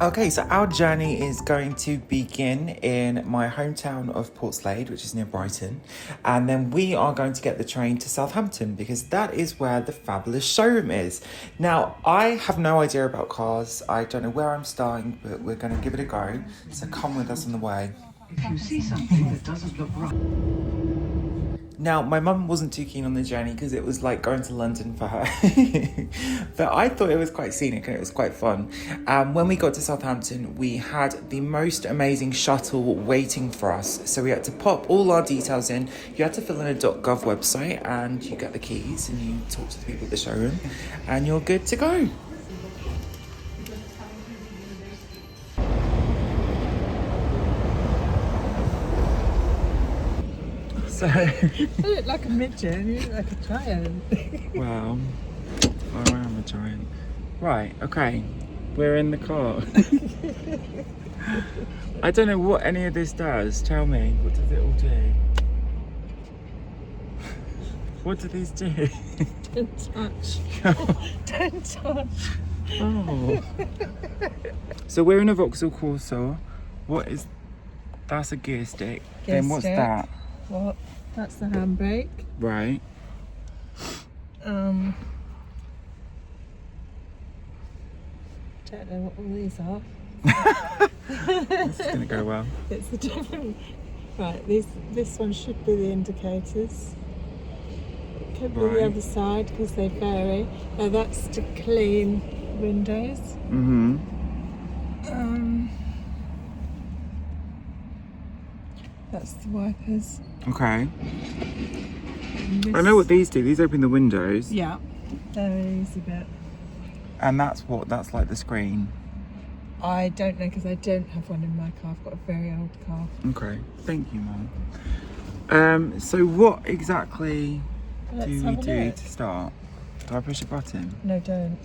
Okay, so our journey is going to begin in my hometown of Portslade, which is near Brighton. And then we are going to get the train to Southampton because that is where the fabulous showroom is. Now, I have no idea about cars. I don't know where I'm starting, but we're going to give it a go. So come with us on the way. If you see something that doesn't look right. Now, my mum wasn't too keen on the journey because it was like going to London for her. But I thought it was quite scenic and it was quite fun. When we got to Southampton, we had the most amazing shuttle waiting for us. So we had to pop all our details in. You had to fill in a .gov website and you get the keys and you talk to the people at the showroom and you're good to go. So, I look like a midget and you look like a giant. well, I am a giant. Right, okay, we're in the car. I don't know what any of this does. Tell me, what does it all do? What do these do? Don't touch. Don't touch. Oh. So we're in a Vauxhall Corsa. What is... That's a gear stick. Gear Then what's stick. that? What? That's the handbrake. Right. Don't know what all these are. This is gonna go well. It's the different. Right, this one should be the indicators. It could be the Right. other side because they vary. Now that's to clean windows. Mm-hmm. That's the wipers. Okay. And I know what these do. These open the windows. Yeah, they're an easy bit. And that's what? That's like the screen. I don't know because I don't have one in my car. I've got a very old car. Okay. Thank you, Mum. So what exactly Let's do we have a do look. to start? Do I push a button? No, don't.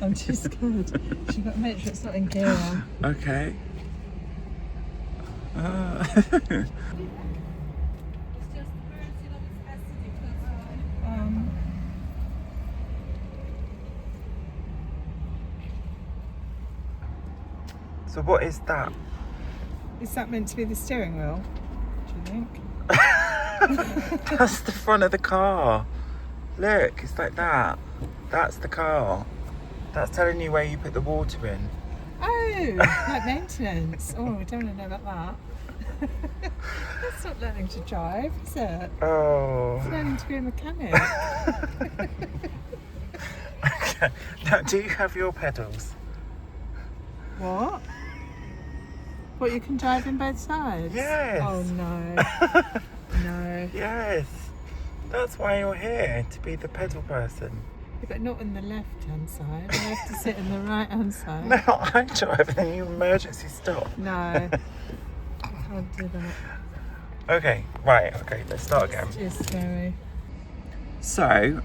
I'm too scared. You've got to make sure it's not in gear. Okay. So what is that? Is that meant to be the steering wheel? Do you think? That's the front of the car. Look, it's like that. That's the car. That's telling you where you put the water in. Oh, like maintenance. Oh, we don't want to know about that. That's not learning to drive, is it? Oh. It's learning to be a mechanic. Okay. Now, do you have your pedals? What? What, you can drive in both sides? Yes. Oh, no. No. Yes. That's why you're here, to be the pedal person. Yeah, but not on the left-hand side. I have to sit on the right-hand side. No, I drive and then you emergency stop. No. I can't do that. Okay, right, okay, let's start again. It's scary. So,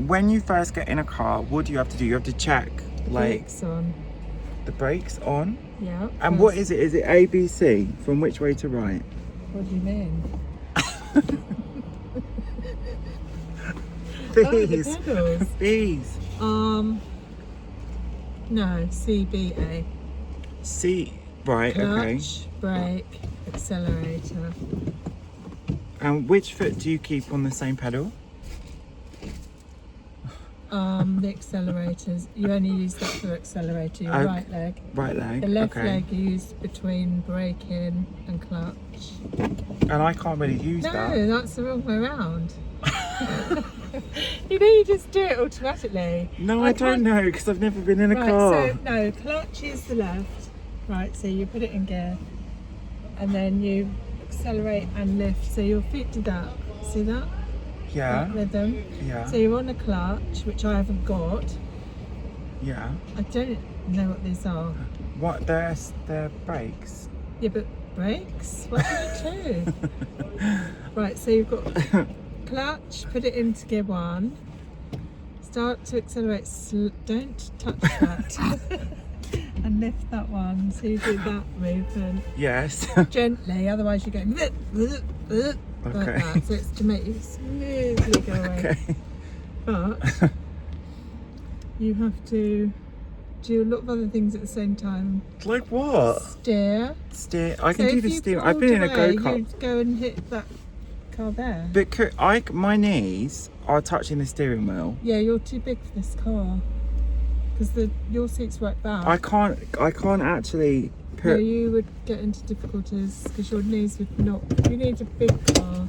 when you first get in a car, what do you have to do? You have to check, like, Brakes on. the brakes on. Yeah. And what is it? Is it A, B, C? From which way to right? What do you mean? These. Oh, the pedals. These. No, CBA. C. Right, okay. Clutch, brake, accelerator. And which foot do you keep on the same pedal? The accelerators. You only use that for accelerator, your Okay. right leg. Right leg. The left okay. leg you use between braking and clutch. And I can't really use No, that. that's the wrong way round. You know, you just do it automatically. No, I don't can't- know because I've never been in a Right, car. so no, clutch is the left. Right, so you put it in gear and then you accelerate and lift. So your feet do that. See that? Yeah. That rhythm. Yeah. So you're on a clutch, which I haven't got. Yeah. I don't know what these are. What? They're brakes. Yeah, but brakes? What do you do? Right, so you've got clutch, put it into gear 1. Start to accelerate. Don't touch that. And lift that one. So you do that movement Yes. gently, otherwise you go like Okay. that. So it's to make you smoothly go away. Okay. But you have to do a lot of other things at the same time. Like what? Steer. Steer. I So can do if the you steer. I've been in a pulled go-kart. away, you'd go and hit that car there. But my knees are touching the steering wheel. Yeah, you're too big for this car. Because your seat's right back. I can't actually No, put. you would get into difficulties because your knees would not. You need a big car.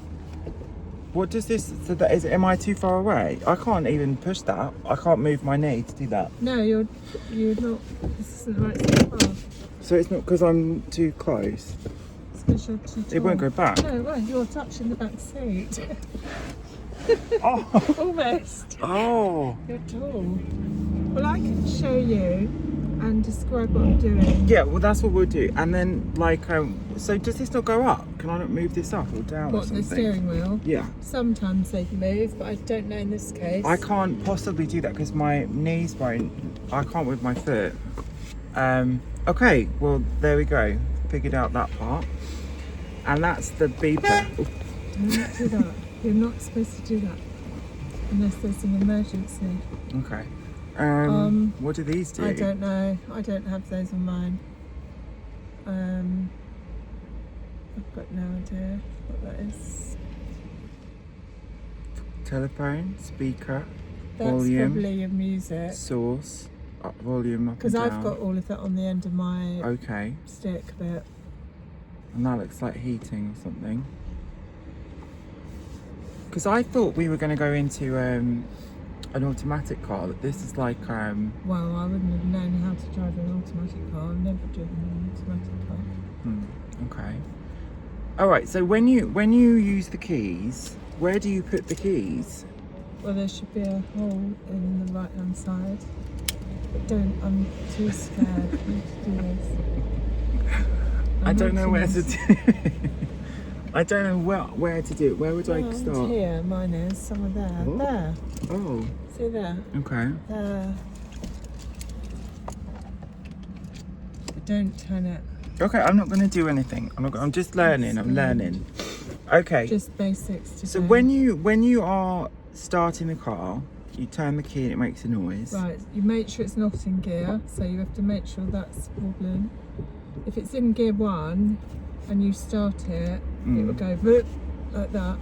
What does this? So that is. Am I too far away? I can't even push that. I can't move my knee to do that. No, you're not. This isn't the right sort of car. So it's not because I'm too close. It's because you're too tall. It won't go back. No, it won't. You're touching the back seat. Oh. Almost. Oh. You're tall. Well, I can show you and describe what I'm doing. Yeah. Well, that's what we'll do. And then, so does this not go up? Can I not move this up or down or What, something? the steering wheel? Yeah. Sometimes they move, but I don't know in this case. I can't possibly do that because my knees won't. I can't with my foot. Okay. Well, there we go. Figured out that part. And that's the beeper. Don't do that. You're not supposed to do that unless there's an emergency. Okay. What do these do? I don't know. I don't have those on mine. I've got no idea what that is. Telephone, speaker, That's volume, probably your music. source, volume up and Because down. I've got all of that on the end of my Okay. stick bit. And that looks like heating or something. Because I thought we were going to go into an automatic car. This is like Well, I wouldn't have known how to drive an automatic car. I've never driven an automatic car. Okay. All right. So when you use the keys, where do you put the keys? Well, there should be a hole in the right hand side. But don't, I'm too scared to do this. I don't know where to this. do it. I don't know where to do it. Where would I Oh, start? here, mine is. Somewhere there. Oh. There. Oh, See there? okay. There. But don't turn it. Okay, I'm not going to do anything. I'm just learning. I'm learning. Okay. Just basics to So do. when you are starting the car, you turn the key and it makes a noise. Right, you make sure it's not in gear, so you have to make sure that's wobbling. If it's in gear 1 and you start it, it will go whoop, like that.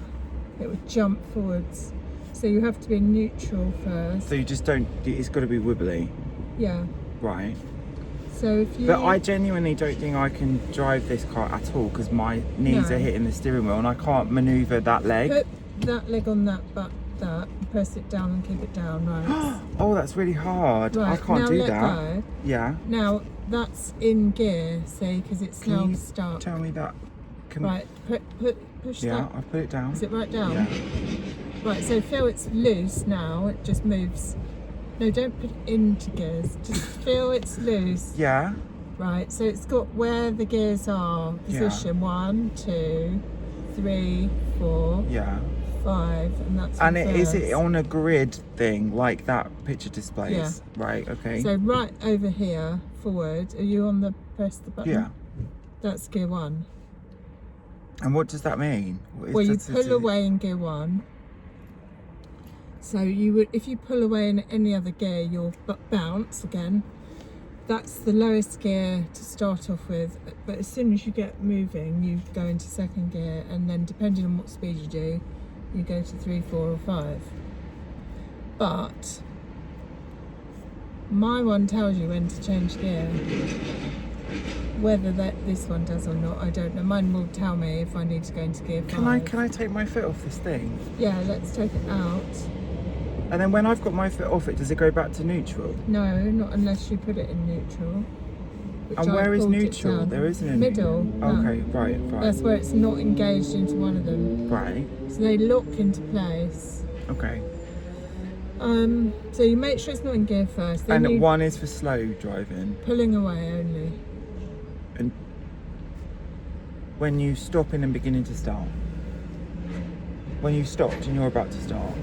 It would jump forwards. So you have to be in neutral first. So you just don't. It's got to be wibbly, Yeah. right? So if you. But I genuinely don't think I can drive this car at all because my knees No. are hitting the steering wheel and I can't manoeuvre that leg. Put that leg on that, press it down and keep it down, right? Oh, that's really hard. I Right, can't now do let that. go. Yeah. Now that's in gear, see, because it's Can now you start. tell me that? Right, push Yeah, that. I put it down. Is it right down? Yeah. Right, so feel it's loose now, it just moves. No, don't put it into gears, just feel it's loose. Yeah. Right, so it's got where the gears are, position 1, 2, 3, 4, Yeah. 5, and that's And is it reverse. on a grid thing like that picture displays? Yeah. Right. Okay. So right over here, forward, are you on the, press the button? Yeah. That's gear 1. And what does that mean? Well, you pull away in gear 1. So you would, if you pull away in any other gear, you'll bounce again. That's the lowest gear to start off with. But as soon as you get moving, you go into second gear, and then depending on what speed you do, you go to 3, 4, or 5. But my one tells you when to change gear. Whether this one does or not, I don't know. Mine will tell me if I need to go into gear 5. Can I take my foot off this thing? Yeah, let's take it out. And then when I've got my foot off it, does it go back to neutral? No, not unless you put it in neutral. which And I where is pulled it neutral? down. There isn't any. Middle. No. Okay, right. That's where it's not engaged into one of them. Right. So they lock into place. Okay. So you make sure it's not in gear first. Then And you one is for slow driving. pulling away only. And when you stop in and beginning to start. When you stopped and you're about to start.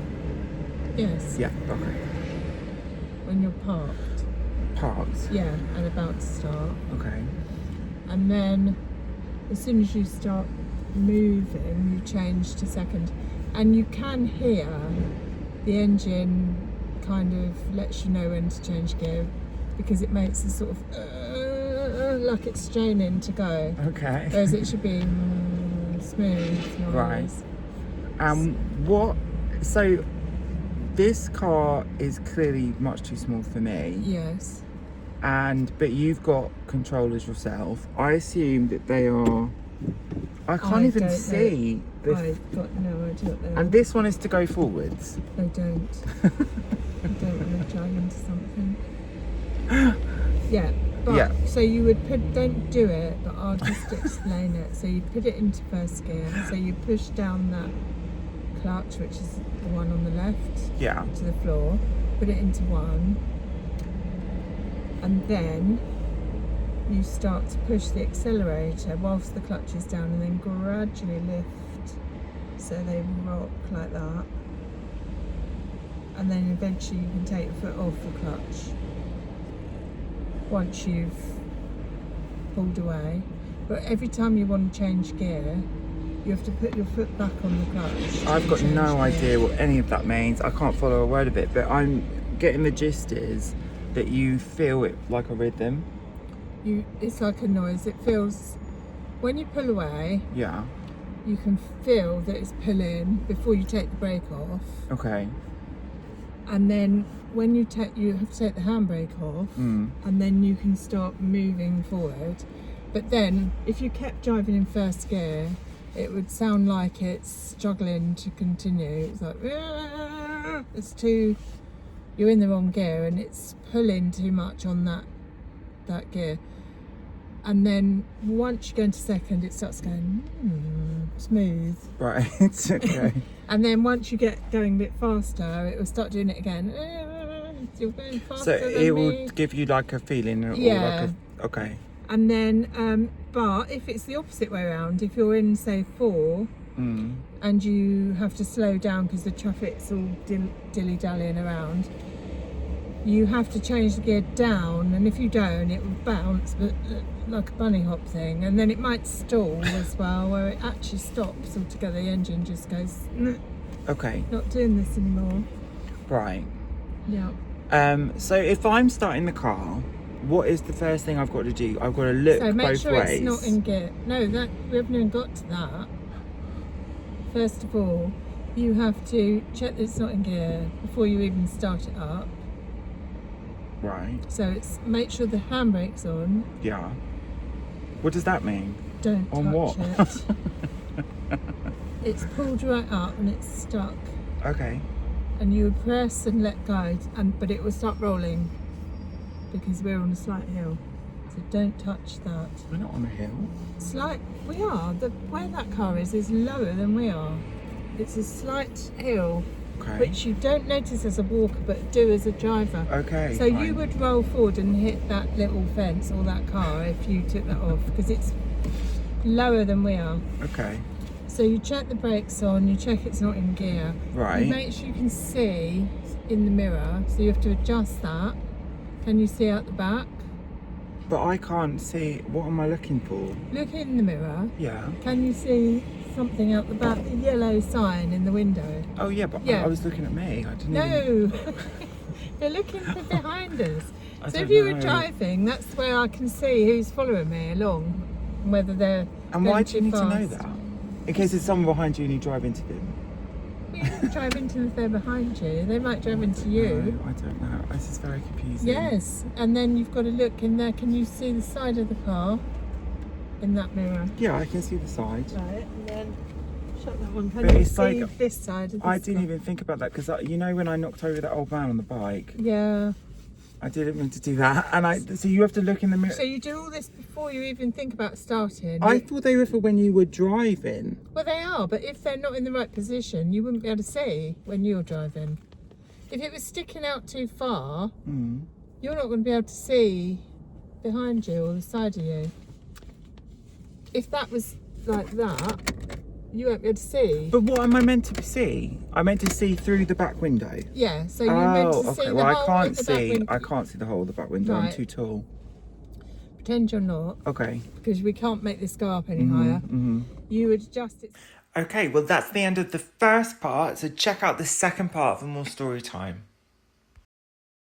Yes. Yeah. Okay. When you're parked. Parked. Yeah, and about to start. Okay. And then as soon as you start moving, you change to second. And you can hear the engine kind of lets you know when to change gear. because it makes a sort of like it's straining to go. Okay. Whereas it should be smooth noise. Right. What? So this car is clearly much too small for me. Yes. But you've got controllers yourself. I assume that they are. I can't even don't see. I've got no idea what they are. And this one is to go forwards. I don't. I don't want to drive into something. Yeah. But, Yeah. So you would don't do it, but I'll just explain it. So you put it into first gear. So you push down that clutch, which is the one on the left, Yeah. to the floor. Put it into one. And then you start to push the accelerator whilst the clutch is down, and then gradually lift so they rock like that. And then eventually you can take your foot off the clutch once you've pulled away. But every time you want to change gear, you have to put your foot back on the clutch. I've got no idea what any of that means. I can't follow a word of it, but I'm getting the gist is that you feel it like a rhythm. It's like a noise. It feels, when you pull away, Yeah. you can feel that it's pulling before you take the brake off. Okay. And then when you have to take the handbrake off, and then you can start moving forward. But then if you kept driving in first gear, it would sound like it's struggling to continue. It's like, you're in the wrong gear and it's pulling too much on that gear. And then once you go into second, it starts going smooth. Right. Okay. And then once you get going a bit faster, it will start doing it again. You're going faster So than it me. will give you like a feeling, or Yeah. like okay. And then, but if it's the opposite way around, if you're in say 4 and you have to slow down because the traffic's all dilly-dallying around, you have to change the gear down, and if you don't, it will bounce, but like a bunny hop thing, and then it might stall as well, where it actually stops altogether. The engine just goes, Okay. not doing this anymore. Right. Yeah. So if I'm starting the car, what is the first thing I've got to do? I've got to look So make both sure ways. it's not in gear. No, that we haven't even got to that. First of all, you have to check that it's not in gear before you even start it up. Right. So it's make sure the handbrake's on. Yeah. What does that mean? Don't On touch what? it. It's pulled right up and it's stuck. Okay. And you would press and let go, but it will start rolling because we're on a slight hill. So don't touch that. We're not on a hill. We are. The way that car is lower than we are. It's a slight hill, Okay. which you don't notice as a walker, but do as a driver. Okay. So fine. you would roll forward and hit that little fence or that car if you took that off, because it's lower than we are. Okay. So you check the brakes on, you check it's not in gear. Right. You make sure you can see in the mirror, so you have to adjust that. Can you see out the back? But I can't see. What am I looking for? Look in the mirror. Yeah. Can you see something out the back? The yellow sign in the window. Oh yeah, but Yeah. I was looking at me. I didn't. Even... No, you're looking for behind us. I So don't if you were know. driving, that's where I can see who's following me along, and whether they're And going why do you too need to know fast. that? In case there's someone behind you and you drive into them. You don't drive into them if they're behind you. They might drive into you. No, I don't know. This is very confusing. Yes, and then you've got to look in there. Can you see the side of the car in that mirror? Yeah, I can see the side. Right, and then shut that one. Can But you it's see like- this side of the I didn't even think about that because you know when I knocked over that old man on the bike, Yeah. I didn't mean to do that. And so you have to look in the mirror. So you do all this before you even think about starting. I thought they were for when you were driving. Well, they are, but if they're not in the right position, you wouldn't be able to see when you're driving. If it was sticking out too far, you're not going to be able to see behind you or the side of you. If that was like that, you won't be able to see. But what am I meant to see? I'm meant to see through the back window. Yeah, so you're meant to see okay. the Well, whole I can't of the back see. window. I can't see the whole of the back window. I'm Right. too tall. Pretend you're not, Okay. because we can't make this go up any higher. You would adjust it. Okay, well that's the end of the first part. So check out the second part for more story time.